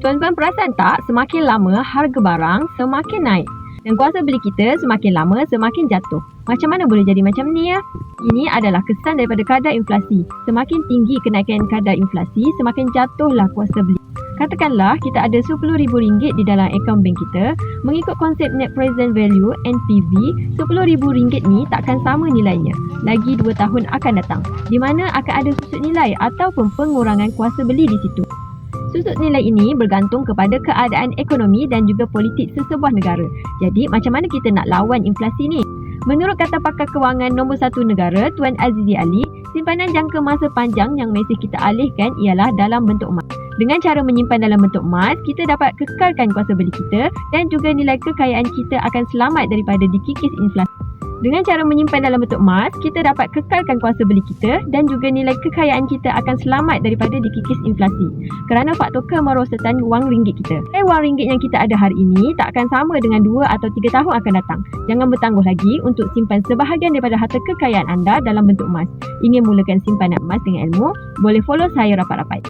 Tuan-tuan perasan tak, semakin lama harga barang semakin naik dan kuasa beli kita semakin lama semakin jatuh. Macam mana boleh jadi macam ni ya? Ini adalah kesan daripada kadar inflasi. Semakin tinggi kenaikan kadar inflasi, semakin jatuhlah kuasa beli. Katakanlah kita ada RM10,000 di dalam akaun bank kita, mengikut konsep net present value NPV, RM10,000 ni takkan sama nilainya lagi 2 tahun akan datang, di mana akan ada susut nilai ataupun pengurangan kuasa beli di situ. Susut nilai ini bergantung kepada keadaan ekonomi dan juga politik sesebuah negara. Jadi macam mana kita nak lawan inflasi ni? Menurut kata pakar kewangan nombor 1 negara, Tuan Azizi Ali, simpanan jangka masa panjang yang mesti kita alihkan ialah dalam bentuk emas. Dengan cara menyimpan dalam bentuk emas, kita dapat kekalkan kuasa beli kita dan juga nilai kekayaan kita akan selamat daripada dikikis inflasi. Dengan cara menyimpan dalam bentuk emas, kita dapat kekalkan kuasa beli kita dan juga nilai kekayaan kita akan selamat daripada dikikis inflasi. Kerana faktor kemerosotan wang ringgit kita. Wang ringgit yang kita ada hari ini tak akan sama dengan 2 atau 3 tahun akan datang. Jangan bertangguh lagi untuk simpan sebahagian daripada harta kekayaan anda dalam bentuk emas. Ingin mulakan simpanan emas dengan ilmu? Boleh follow saya rapat-rapat.